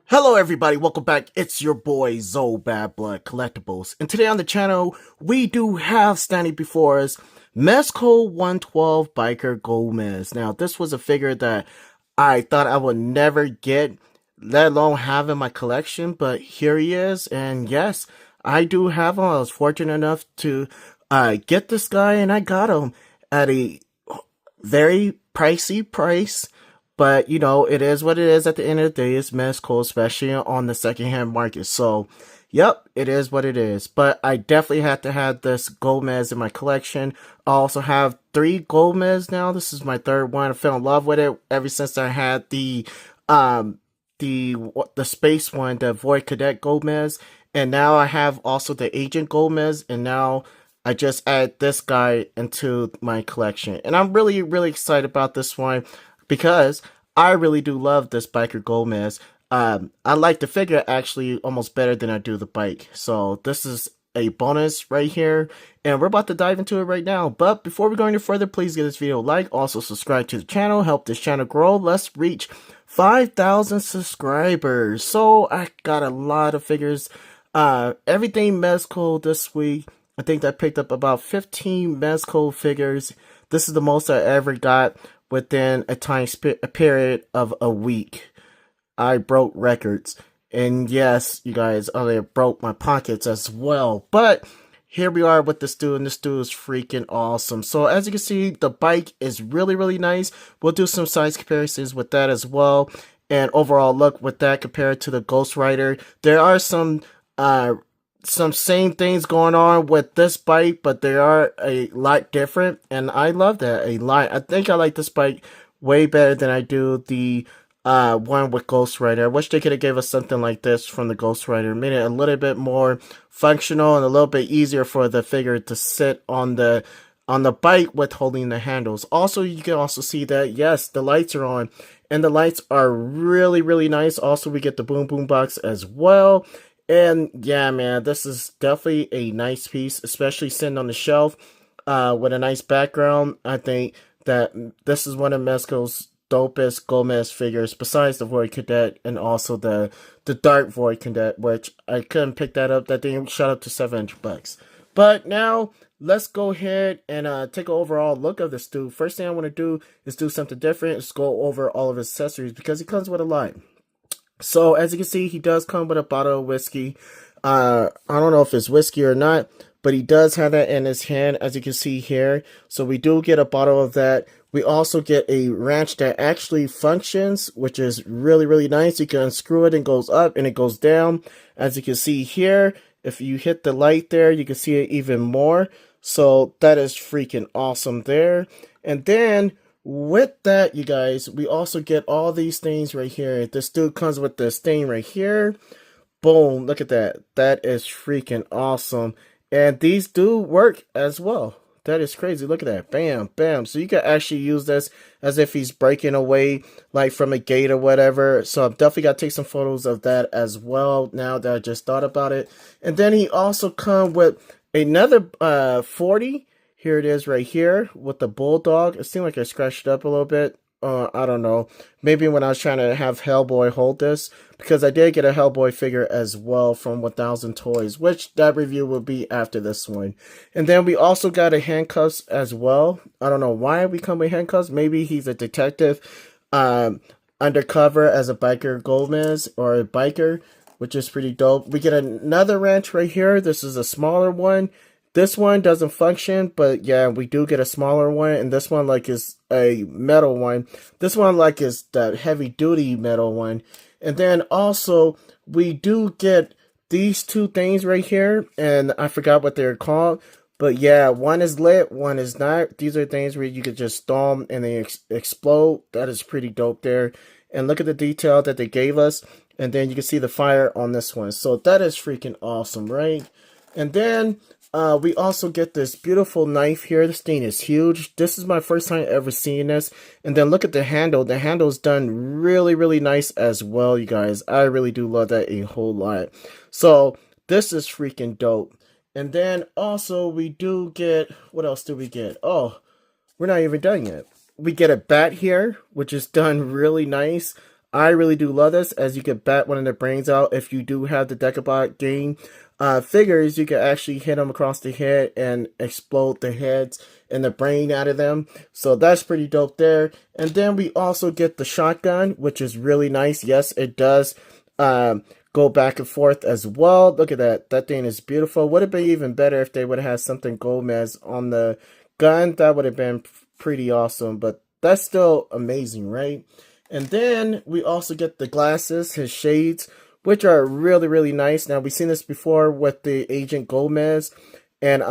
Hello everybody, welcome back. It's your boy Zoe Bad Blood Collectibles. And today on the channel, we do have standing before us Mezco 112 Biker Gomez. Now, this was a figure that I thought I would never get, let alone have in my collection, but here he is. And yes, I do have him. I was fortunate enough to get this guy, and I got him at a very pricey price. But, you know, it is what it is at the end of the day. It's Mezco, especially on the secondhand market. So, yep, it is what it is. But I definitely had to have this Gomez in my collection. I also have 3 Gomez now. This is my 3rd one. I fell in love with it ever since I had the space one, the Void Cadet Gomez. And now I have also the Agent Gomez. And now I just added this guy into my collection. And I'm really, really excited about this one, because I really do love this Biker Gomez. I like the figure actually almost better than I do the bike. So this is a bonus right here, and we're about to dive into it right now. But before we go any further, please give this video a like. Also subscribe to the channel, help this channel grow. Let's reach 5,000 subscribers. So I got a lot of figures. Everything Mezco this week. I think I picked up about 15 Mezco figures. This is the most I ever got within a period of a week. I broke records. And yes, you guys, I broke my pockets as well. But here we are with this dude, and this dude is freaking awesome. So as you can see, the bike is really, really nice. We'll do some size comparisons with that as well. And overall look with that compared to the Ghost Rider. There are some same things going on with this bike, but they are a lot different, and I love that a lot. I think I like this bike way better than I do the one with Ghost Rider. I wish they could have gave us something like this from the Ghost Rider, made it a little bit more functional and a little bit easier for the figure to sit on the bike with holding the handles. Also, you can also see that yes, the lights are on, and the lights are really, really nice. Also, we get the boom boom box as well. And yeah, man, this is definitely a nice piece, especially sitting on the shelf with a nice background. I think that this is one of Mezco's dopest Gomez figures, besides the Void Cadet and also the Dark Void Cadet, which I couldn't pick that up. That thing shot up to $700. But now let's go ahead and take an overall look of this dude. First thing I want to do is do something different. Is go over all of his accessories, because he comes with a lot. So, as you can see, he does come with a bottle of whiskey. I don't know if it's whiskey or not, but he does have that in his hand, as you can see here. So, we do get a bottle of that. We also get a wrench that actually functions, which is really, really nice. You can unscrew it and it goes up and it goes down. As you can see here, if you hit the light there, you can see it even more. So, that is freaking awesome there. And then with that, you guys, we also get all these things right here. This dude comes with this thing right here. Boom, look at that. That is freaking awesome. And these do work as well. That is crazy. Look at that. Bam, bam. So you can actually use this as if he's breaking away, like from a gate or whatever. So I've definitely got to take some photos of that as well, now that I just thought about it. And then he also comes with another 40. Here it is right here with the Bulldog. It seemed like I scratched it up a little bit. I don't know. Maybe when I was trying to have Hellboy hold this. Because I did get a Hellboy figure as well from 1000 Toys. Which that review will be after this one. And then we also got a handcuffs as well. I don't know why we come with handcuffs. Maybe he's a detective. Undercover as a Biker Gomez or a biker. Which is pretty dope. We get another wrench right here. This is a smaller one. This one doesn't function, but yeah, we do get a smaller one, and this one like is a metal one. This one like is the heavy duty metal one. And then also we do get these two things right here, and I forgot what they're called. But yeah, one is lit, one is not. These are things where you could just storm and they explode. That is pretty dope there. And look at the detail that they gave us. And then you can see the fire on this one. So that is freaking awesome, right? And then we also get this beautiful knife here. This thing is huge. This is my first time ever seeing this. And then look at the handle. The handle is done really, really nice as well, you guys. I really do love that a whole lot. So this is freaking dope. And then also we do get, what else do we get? Oh, we're not even done yet. We get a bat here, which is done really nice. I really do love this, as you can bat one of the brains out. If you do have the Decabot game figures, you can actually hit them across the head and explode the heads and the brain out of them. So that's pretty dope there. And then we also get the shotgun, which is really nice. Yes, it does go back and forth as well. Look at that. That thing is beautiful. Would have been even better if they would have had something Gomez on the gun. That would have been pretty awesome. But that's still amazing, right? And then we also get the glasses, his shades, which are really, really nice. Now, we've seen this before with the Agent Gomez. And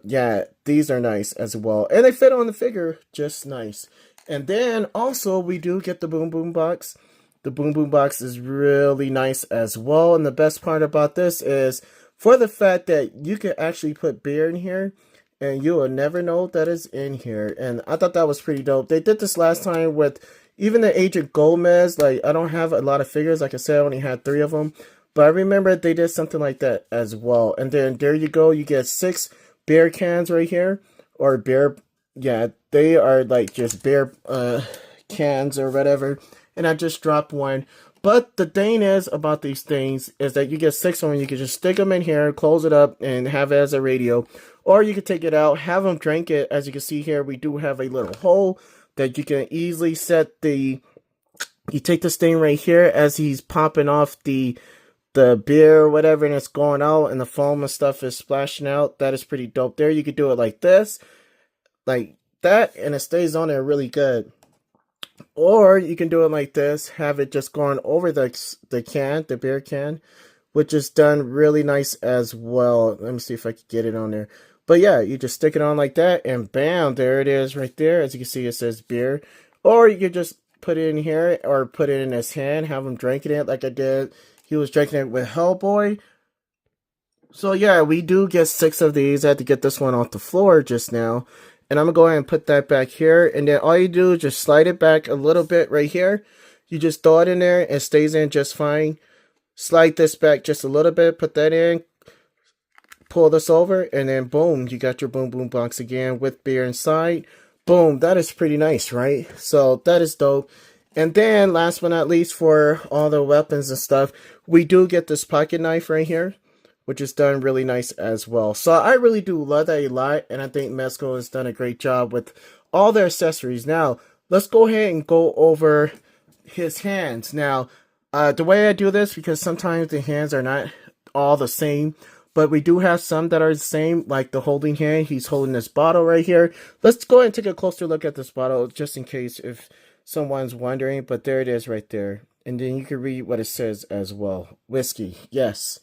yeah, these are nice as well. And they fit on the figure just nice. And then also we do get the Boom Boom box. The Boom Boom box is really nice as well. And the best part about this is for the fact that you can actually put beer in here and you will never know that is in here. And I thought that was pretty dope. They did this last time with even the Agent Gomez. Like, I don't have a lot of figures. Like I said, I only had 3 of them. But I remember they did something like that as well. And then there you go. You get 6 beer cans right here. Or beer, yeah, they are like just beer cans or whatever. And I just dropped one. But the thing is about these things is that you get 6 of them. You can just stick them in here, close it up, and have it as a radio. Or you can take it out, have them drink it. As you can see here, we do have a little hole that you can easily set the... You take this thing right here as he's popping off the beer or whatever, and it's going out, and the foam and stuff is splashing out. That is pretty dope there. You could do it like this, like that, and it stays on there really good. Or you can do it like this, have it just going over the can, the beer can, which is done really nice as well. Let me see if I can get it on there. But yeah, you just stick it on like that, and bam, there it is right there. As you can see, it says beer. Or you could just put it in here, or put it in his hand, have him drinking it like I did. He was drinking it with Hellboy. So yeah, we do get 6 of these. I had to get this one off the floor just now. And I'm going to go ahead and put that back here. And then all you do is just slide it back a little bit right here. You just throw it in there and it stays in just fine. Slide this back just a little bit. Put that in. Pull this over. And then boom, you got your Boom Boom box again with beer inside. Boom, that is pretty nice, right? So that is dope. And then last but not least, for all the weapons and stuff, we do get this pocket knife right here, which is done really nice as well. So I really do love that a lot, and I think Mezco has done a great job with all their accessories. Now, let's go ahead and go over his hands. Now, the way I do this, because sometimes the hands are not all the same, but we do have some that are the same, like the holding hand. He's holding this bottle right here. Let's go ahead and take a closer look at this bottle, just in case if someone's wondering, but there it is right there. And then you can read what it says as well. Whiskey, yes.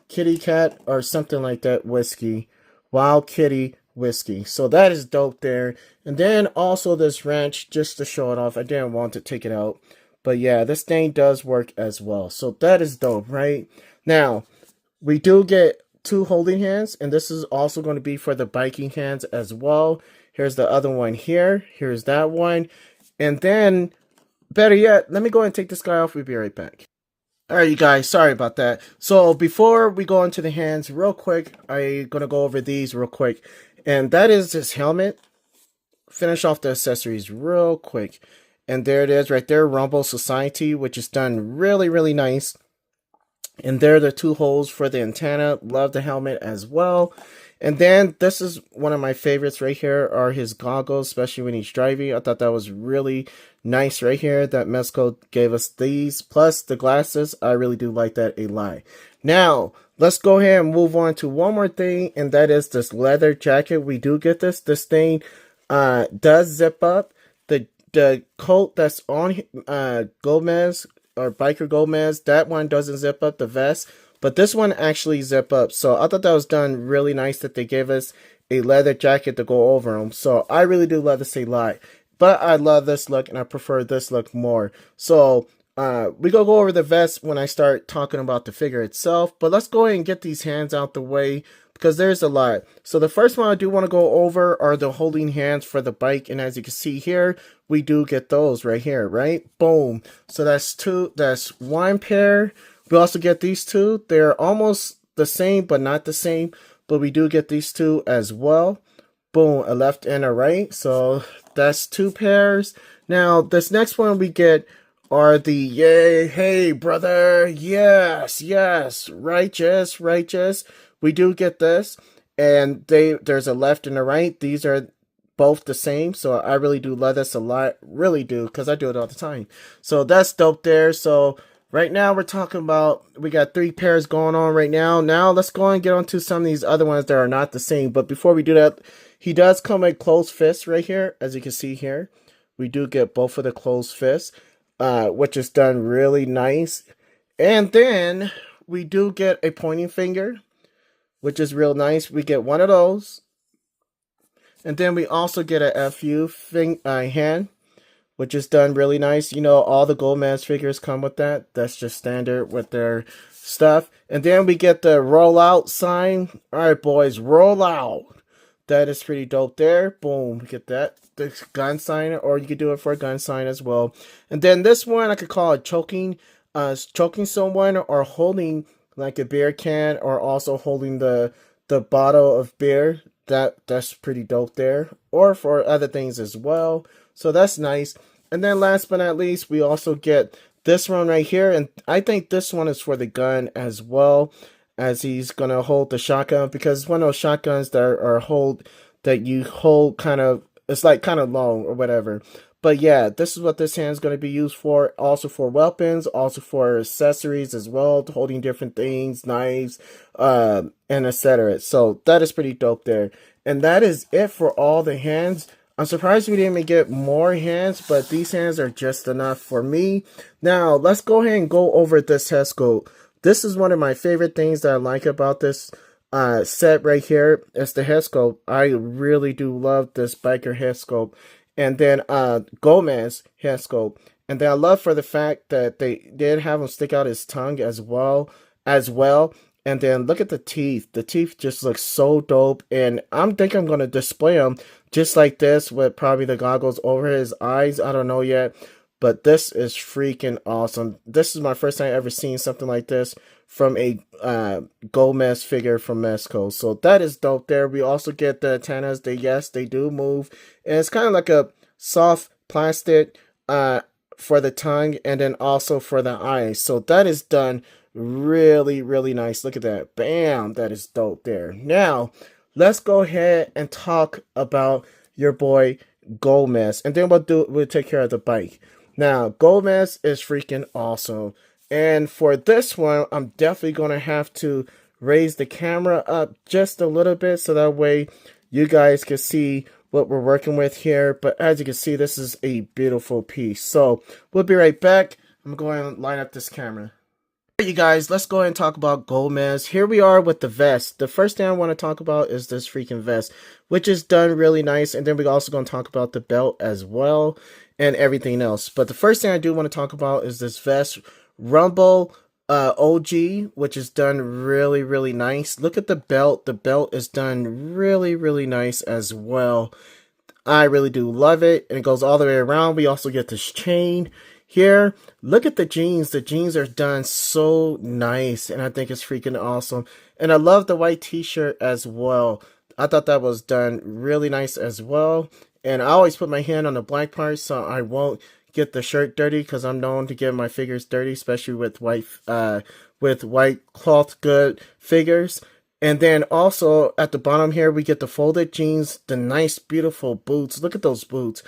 Kitty cat or something like that, whiskey. Wild kitty whiskey. So that is dope there. And then also this wrench, just to show it off. I didn't want to take it out. But yeah, this thing does work as well. So that is dope, right? Now, we do get 2 holding hands. And this is also going to be for the biking hands as well. Here's the other one here. Here's that one. And then, better yet, let me go ahead and take this guy off. We'll be right back. Alright, you guys, sorry about that. So, before we go into the hands, real quick, I'm going to go over these real quick. And that is his helmet. Finish off the accessories real quick. And there it is right there, Rumble Society, which is done really, really nice. And there are the 2 holes for the antenna. Love the helmet as well. And then this is one of my favorites right here are his goggles, especially when he's driving. I thought that was really nice right here that Mezco gave us these. Plus the glasses. I really do like that a lot. Now, let's go ahead and move on to one more thing. And that is this leather jacket. We do get this. This thing does zip up. The coat that's on Gomez or Biker Gomez, that one doesn't zip up the vest. But this one actually zip up. So I thought that was done really nice that they gave us a leather jacket to go over them. So I really do love this a lot. But I love this look and I prefer this look more. So we go over the vest when I start talking about the figure itself. But let's go ahead and get these hands out the way because there's a lot. So the first one I do want to go over are the holding hands for the bike. And as you can see here, we do get those right here, right? Boom. So that's 1 pair. We also get these 2. They're almost the same, but not the same. But we do get these 2 as well. Boom, a left and a right. So that's 2 pairs. Now, this next one we get are the yay, hey, brother, yes, yes, righteous, righteous. We do get this, and there's a left and a right. These are both the same, so I really do love this a lot, really do, because I do it all the time. So that's dope there. So right now we're talking about, we got three pairs going on right now. Now let's go and get on to some of these other ones that are not the same. But before we do that, he does come in closed fists right here, as you can see here. We do get both of the closed fists, which is done really nice. And then we do get a pointing finger, which is real nice. We get one of those. And then we also get a FU hand, which is done really nice. You know, all the Goldman's figures come with that. That's just standard with their stuff. And then we get the roll out sign. All right, boys, roll out. That is pretty dope there. Boom, get that. The gun sign, or you could do it for a gun sign as well. And then this one I could call it choking someone, or holding like a beer can, or also holding the bottle of beer. That's pretty dope there. Or for other things as well. So that's nice. And then last but not least, we also get this one right here. And I think this one is for the gun as well, as he's going to hold the shotgun, because it's one of those shotguns that you hold kind of, it's like kind of long or whatever. But yeah, this is what this hand is going to be used for. Also for weapons, also for accessories as well, holding different things, knives, and etc. So that is pretty dope there. And that is it for all the hands. I'm surprised we didn't get more hands, but these hands are just enough for me. Now, let's go ahead and go over this head sculpt. This is one of my favorite things that I like about this set right here. It's the head sculpt. I really do love this biker head sculpt. And then Gomez head sculpt. And then I love for the fact that they did have him stick out his tongue as well. And then look at the teeth. The teeth just look so dope. And I'm thinking I'm going to display them just like this with probably the goggles over his eyes. I don't know yet. But this is freaking awesome. This is my first time ever seeing something like this from a Gomez figure from Mezco. So that is dope there. We also get the antennas. They do move. And it's kind of like a soft plastic for the tongue, and then also for the eyes. So that is done really, really nice. Look at that. Bam. That is dope there. Now, let's go ahead and talk about your boy Gomez. And then we'll take care of the bike. Now, Gomez is freaking awesome. And for this one, I'm definitely going to have to raise the camera up just a little bit, so that way you guys can see what we're working with here. But as you can see, this is a beautiful piece. So we'll be right back. I'm going to line up this camera. Alright, you guys, let's go ahead and talk about Gomez. Here we are with the vest. The first thing I want to talk about is this freaking vest, which is done really nice. And then we're also going to talk about the belt as well and everything else. But the first thing I do want to talk about is this vest, Rumble OG, which is done really, really nice. Look at the belt. The belt is done really, really nice as well. I really do love it. And it goes all the way around. We also get this chain here. Look at the jeans. The jeans are done so nice, and I think it's freaking awesome. And I love the white t-shirt as well. I thought that was done really nice as well. And I always put my hand on the black part so I won't get the shirt dirty, because I'm known to get my figures dirty, especially with white cloth good figures. And then also at the bottom here, we get the folded jeans, the nice, beautiful boots. Look at those boots.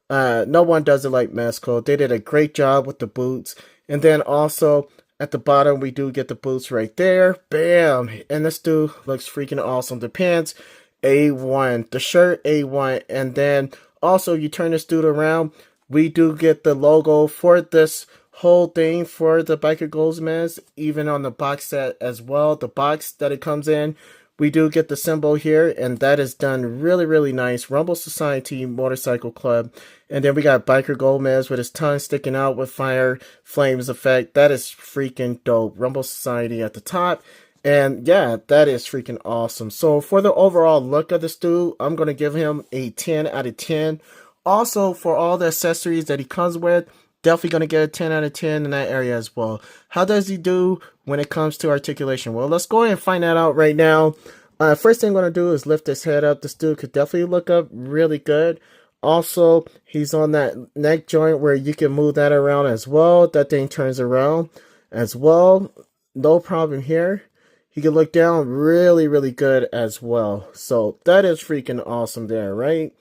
No one does it like Mezco. They did a great job with the boots. And then also at the bottom, we do get the boots right there. Bam! And this dude looks freaking awesome. The pants, A1. The shirt, A1. And then also, you turn this dude around, we do get the logo for this whole thing for the Biker Gomez, even on the box set as well. The box that it comes in, we do get the symbol here, and that is done really, really nice. Rumble Society Motorcycle Club. And then we got Biker Gomez with his tongue sticking out with fire flames effect. That is freaking dope. Rumble Society at the top. And yeah, that is freaking awesome. So for the overall look of this dude, I'm going to give him a 10 out of 10. Also, for all the accessories that he comes with, definitely going to get a 10 out of 10 in that area as well. How does he do when it comes to articulation? Well, let's go ahead and find that out right now. First thing I'm going to do is lift his head up. This dude could definitely look up really good. Also, he's on that neck joint where you can move that around as well. That thing turns around as well. No problem here. He can look down really, really good as well. So that is freaking awesome there, right?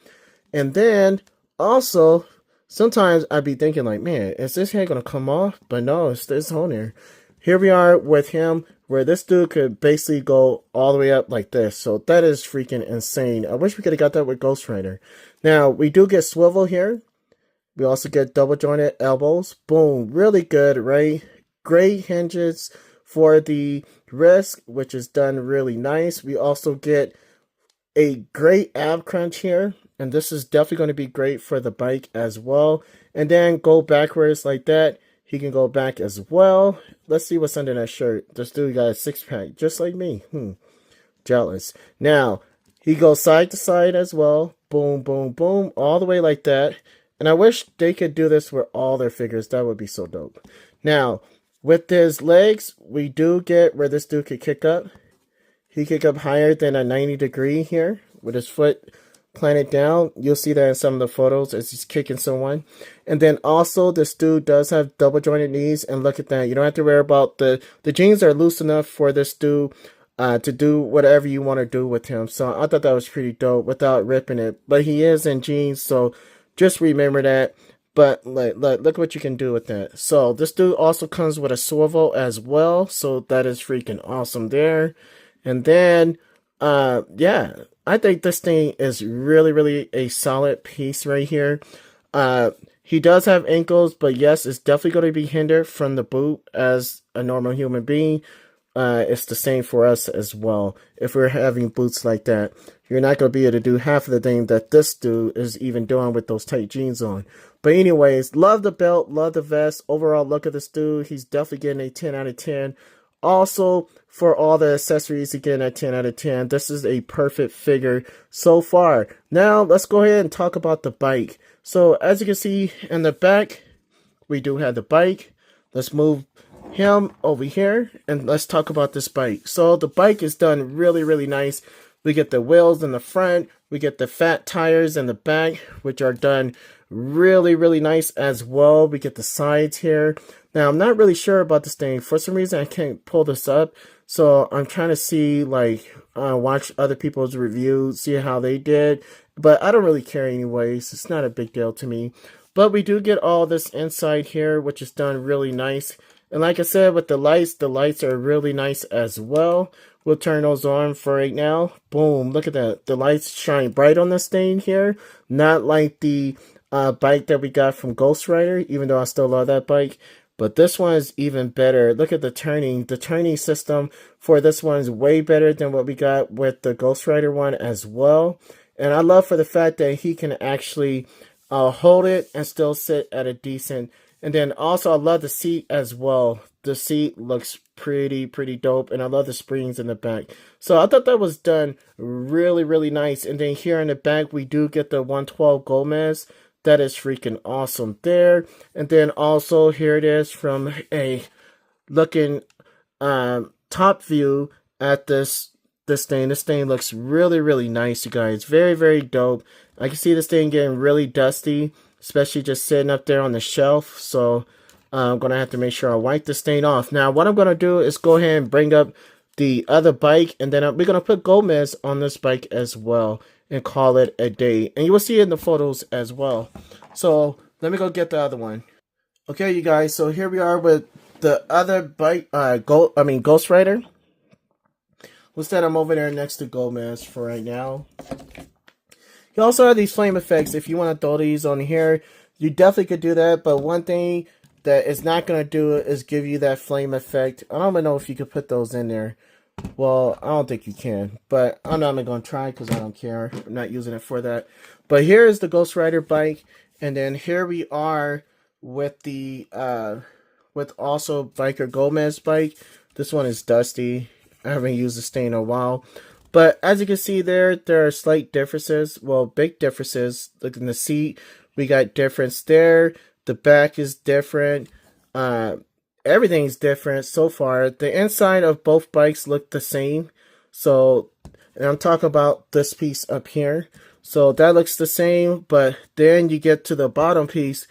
And then also, sometimes I'd be thinking like, man, is this hair gonna come off? But no, it's this on there. Here we are with him, where this dude could basically go all the way up like this. So that is freaking insane. I wish we could have got that with Ghost Rider. Now, we do get swivel here. We also get double jointed elbows. Boom, really good, right? Great hinges for the wrist, which is done really nice. We also get a great ab crunch here. And this is definitely going to be great for the bike as well. And then go backwards like that. He can go back as well. Let's see what's under that shirt. This dude got a six-pack, just like me. Jealous. Now, he goes side to side as well. Boom, boom, boom. All the way like that. And I wish they could do this with all their figures. That would be so dope. Now, with his legs, we do get where this dude could kick up. He kick up higher than a 90 degree here with his foot planted down. You'll see that in some of the photos as he's kicking someone. And then also this dude does have double jointed knees, and look at that. You don't have to worry about the jeans are loose enough for this dude to do whatever you want to do with him. So I thought that was pretty dope without ripping it. But he is in jeans, so just remember that. But look what you can do with that. So this dude also comes with a swivel as well. So that is freaking awesome there. And then yeah, I think this thing is really, really a solid piece right here. He does have ankles, but yes, it's definitely going to be hindered from the boot as a normal human being. It's the same for us as well. If we're having boots like that, you're not going to be able to do half of the thing that this dude is even doing with those tight jeans on. But anyways, love the belt, love the vest. Overall look at this dude. He's definitely getting a 10 out of 10. Also, for all the accessories, again, at 10 out of 10. This is a perfect figure so far. Now, let's go ahead and talk about the bike. So, as you can see in the back, we do have the bike. Let's move him over here, and let's talk about this bike. So, the bike is done really, really nice. We get the wheels in the front. We get the fat tires in the back, which are done really, really nice as well. We get the sides here. Now, I'm not really sure about this thing. For some reason, I can't pull this up. So, I'm trying to see, like, watch other people's reviews, see how they did. But I don't really care anyways. It's not a big deal to me. But we do get all this inside here, which is done really nice. And like I said, with the lights are really nice as well. We'll turn those on for right now. Boom, look at that. The lights shine bright on this thing here. Not like the bike that we got from Ghost Rider, even though I still love that bike. But this one is even better. Look at the turning. The turning system for this one is way better than what we got with the Ghost Rider one as well. And I love for the fact that he can actually hold it and still sit at a decent. And then also I love the seat as well. The seat looks pretty dope. And I love the springs in the back. So I thought that was done really, really nice. And then here in the back we do get the 112 Gomez. That is freaking awesome there. And then also here it is from a looking top view at this thing. This thing looks really, really nice, you guys. Very, very dope. I can see this thing getting really dusty, especially just sitting up there on the shelf. So I'm going to have to make sure I wipe this thing off. Now, what I'm going to do is go ahead and bring up the other bike. And then we're going to put Gomez on this bike as well. And call it a day. And you will see it in the photos as well. So let me go get the other one. Okay, you guys. So here we are with the other bike. Ghost Rider. We'll set him over there next to Gomez for right now. You also have these flame effects. If you want to throw these on here, you definitely could do that. But one thing that it's not going to do is give you that flame effect. I don't even know if you could put those in there. Well, I don't think you can, but I'm not going to try because I don't care. I'm not using it for that. But here is the Ghost Rider bike, and then here we are with the with also Biker Gomez bike. This one is dusty. I haven't used this thing in a while, but as you can see there are slight differences. Well, big differences. Look in the seat, we got difference there. The back is different. Everything's different so far. The inside of both bikes look the same. So, and I'm talking about this piece up here. So that looks the same, but then you get to the bottom piece.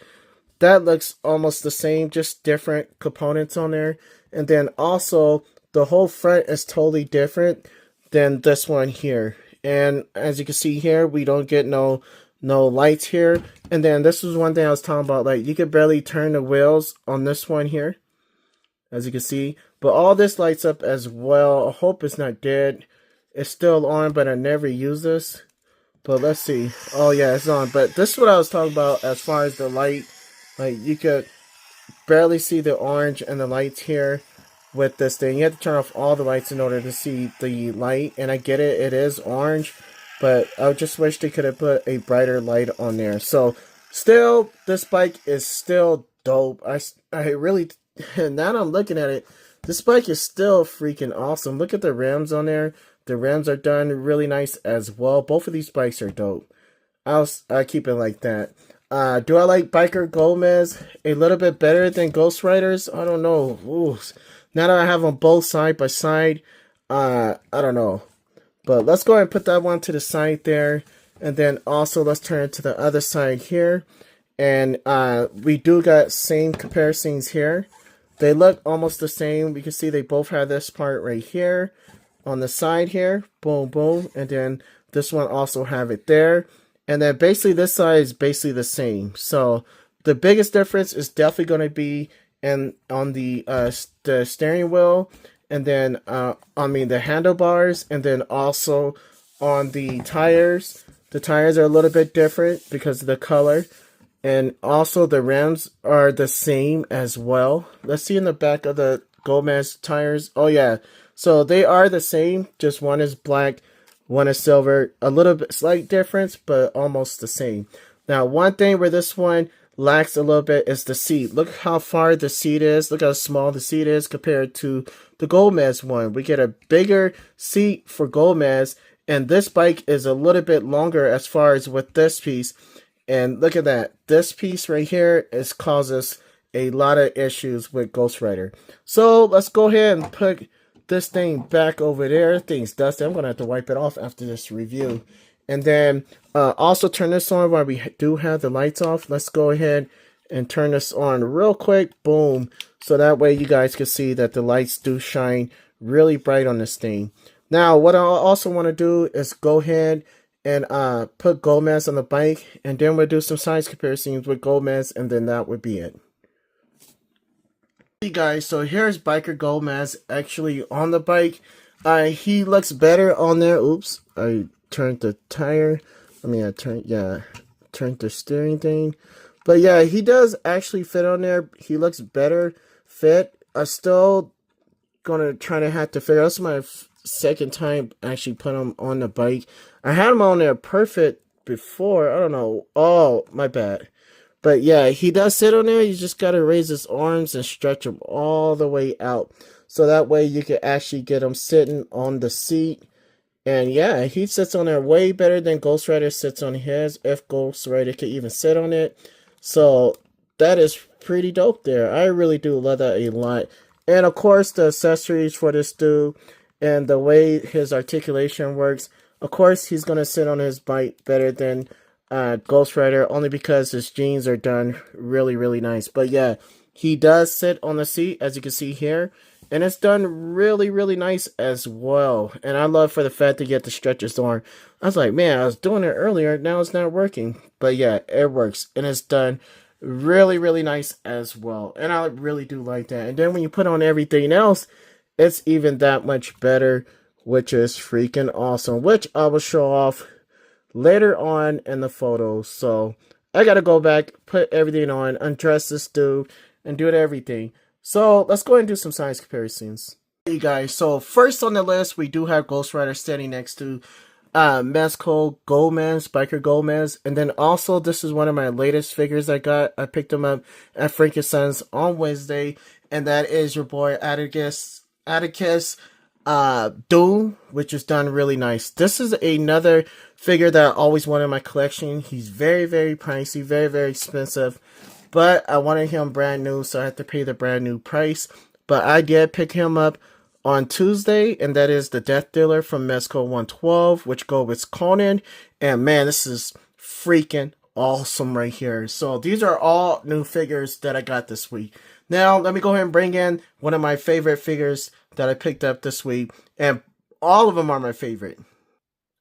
That looks almost the same, just different components on there. And then also the whole front is totally different than this one here. And as you can see here, we don't get no lights here. And then this was one thing I was talking about, like you could barely turn the wheels on this one here, as you can see. But all this lights up as well. I hope it's not dead. It's still on, but I never use this. But let's see. Oh yeah, it's on. But this is what I was talking about as far as the light. Like you could barely see the orange and the lights here with this thing. You have to turn off all the lights in order to see the light. And I get it, it is orange, but I just wish they could have put a brighter light on there. So still, this bike is still dope. I really, now that I'm looking at it, this bike is still freaking awesome. Look at the rims on there. The rims are done really nice as well. Both of these bikes are dope. I'll keep it like that. Do I like Biker Gomez a little bit better than Ghost Riders? I don't know. Ooh. Now that I have them both side by side, I don't know. But let's go ahead and put that one to the side there. And then also let's turn it to the other side here. And we do got same comparisons here. They look almost the same. We can see they both have this part right here on the side here. Boom, boom. And then this one also have it there. And then basically this side is basically the same. So the biggest difference is definitely going to be on the steering wheel, and then the handlebars, and then also on the tires. The tires are a little bit different because of the color, and also the rims are the same as well. Let's see in the back of the Gomez tires. Oh yeah, so they are the same, just one is black, one is silver. A little bit slight difference, but almost the same. Now one thing where this one lacks a little bit is the seat. Look how far the seat is. Look how small the seat is compared to the Gomez one. We get a bigger seat for Gomez, and this bike is a little bit longer as far as with this piece. And look at that. This piece right here causes a lot of issues with Ghost Rider. So let's go ahead and put this thing back over there. Thing's dusty. I'm going to have to wipe it off after this review. And then also turn this on while we do have the lights off. Let's go ahead and turn this on real quick. Boom. So that way you guys can see that the lights do shine really bright on this thing. Now what I also want to do is go ahead and put Gomez on the bike. And then we'll do some size comparisons with Gomez. And then that would be it. Hey guys, so here's Biker Gomez actually on the bike. He looks better on there. Oops, I turned the tire. I turned the steering thing. But yeah, he does actually fit on there. He looks better fit. I still gonna try to have to figure out. This is my second time actually put him on the bike. I had him on there perfect before. I don't know. Oh, my bad. But yeah, he does sit on there. You just got to raise his arms and stretch him all the way out. So that way you can actually get him sitting on the seat. And yeah, he sits on there way better than Ghost Rider sits on his, if Ghost Rider could even sit on it. So that is pretty dope there. I really do love that a lot. And of course, the accessories for this dude and the way his articulation works. Of course, he's going to sit on his bike better than Ghost Rider, only because his jeans are done really, really nice. But yeah, he does sit on the seat, as you can see here, and it's done really, really nice as well. And I love for the fact that you get to stretch his arm. I was like, man, I was doing it earlier, now it's not working. But yeah, it works, and it's done really, really nice as well. And I really do like that. And then when you put on everything else, it's even that much better, which is freaking awesome, which I will show off later on in the photos. So I gotta go back, put everything on, undress this dude, and do everything. So let's go ahead and do some size comparisons. Hey guys, so first on the list we do have Ghost Rider standing next to Mezco Gomez, Biker Gomez, and then also this is one of my latest figures I got. I picked them up at Frank & Sons on Wednesday, and that is your boy Atticus Doom, which is done really nice. This is another figure that I always wanted in my collection. He's very, very pricey, very, very expensive, but I wanted him brand new, so I had to pay the brand new price. But I did pick him up on Tuesday, and that is the Death Dealer from Mezco 112, which go with Conan. And man, this is freaking awesome right here. So these are all new figures that I got this week. Now, let me go ahead and bring in one of my favorite figures that I picked up this week, and all of them are my favorite.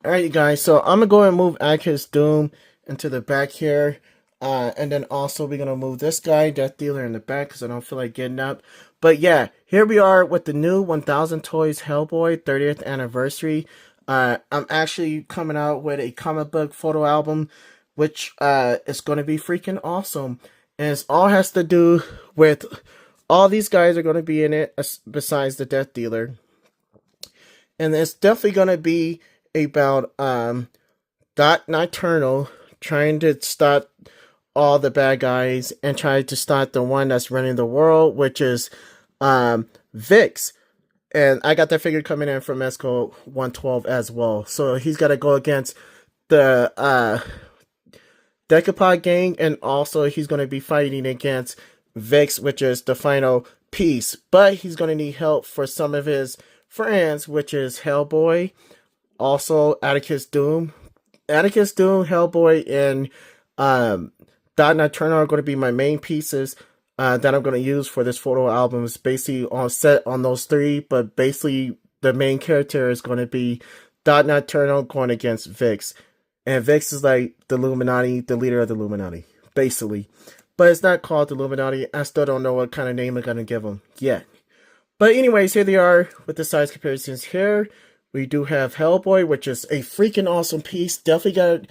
Alright, you guys, so I'm gonna go ahead and move Akis Doom into the back here. And then also we're gonna move this guy, Death Dealer, in the back because I don't feel like getting up. But yeah, here we are with the new 1000 Toys Hellboy 30th anniversary. I'm actually coming out with a comic book photo album, which is gonna be freaking awesome. And it all has to do with all these guys are gonna be in it besides the Death Dealer. And it's definitely gonna be about Dot Nocturnal trying to stop all the bad guys and try to stop the one that's running the world, which is Vix. And I got that figure coming in from Mezco 112 as well. So he's got to go against the Decapod gang, and also he's going to be fighting against Vix, which is the final piece. But he's going to need help for some of his friends, which is Hellboy, also Atticus Doom. Atticus Doom, Hellboy, and Dot Nocturnal are going to be my main pieces that I'm going to use for this photo album. It's basically on set on those three, but basically the main character is going to be Dot Nocturnal going against Vix. And Vix is like the Illuminati, the leader of the Illuminati, basically. But it's not called the Illuminati. I still don't know what kind of name I'm going to give them yet. But anyways, here they are with the size comparisons here. We do have Hellboy, which is a freaking awesome piece. Definitely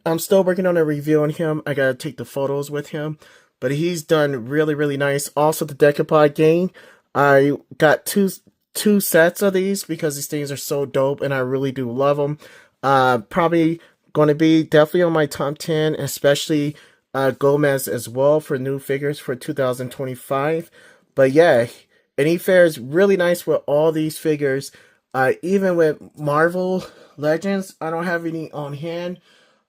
I'm still working on a review on him. I gotta take the photos with him. But he's done really, really nice. Also, the Decapod gang. I got two sets of these because these things are so dope and I really do love them. Probably going to be definitely on my top 10, especially Gomez as well for new figures for 2025. But yeah, and he fares really nice with all these figures. Even with Marvel Legends, I don't have any on hand.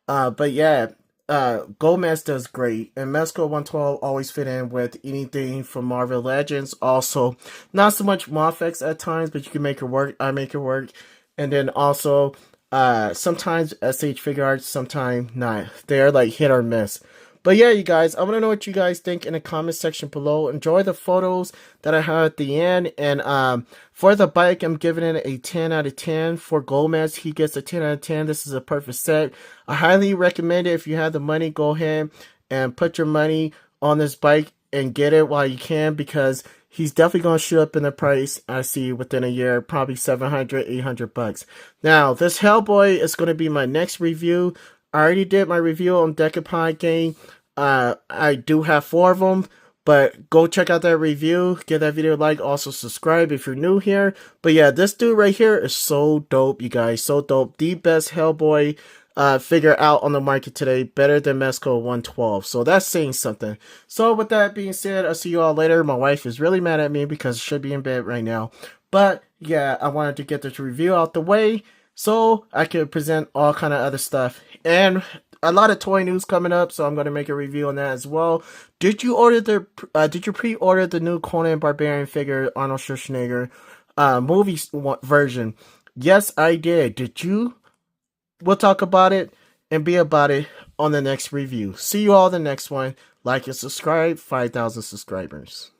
But yeah, Gomez does great. And Mezco 112 always fit in with anything from Marvel Legends. Also, not so much Mofex at times, but you can make it work. I make it work. And then also, sometimes SH Figure Arts, sometimes not. They're like hit or miss. But yeah, you guys, I want to know what you guys think in the comment section below. Enjoy the photos that I have at the end. And for the bike, I'm giving it a 10 out of 10. For Gomez, he gets a 10 out of 10. This is a perfect set. I highly recommend it. If you have the money, go ahead and put your money on this bike and get it while you can, because he's definitely going to shoot up in the price, I see, within a year, probably 700, 800 bucks. Now, this Hellboy is going to be my next review. I already did my review on Decapod gang. I do have 4 of them, but go check out that review. Give that video a like. Also subscribe if you're new here. But yeah, this dude right here is so dope, you guys. So dope. The best Hellboy figure out on the market today. Better than Mezco 112. So that's saying something. So with that being said, I'll see you all later. My wife is really mad at me because she should be in bed right now. But yeah, I wanted to get this review out the way so I could present all kind of other stuff. And a lot of toy news coming up, so I'm going to make a review on that as well. Did you pre-order the new Conan Barbarian figure, Arnold Schwarzenegger movie version? Yes, I did. Did you? We'll talk about it and be about it on the next review. See you all in the next one. Like and subscribe. 5,000 subscribers.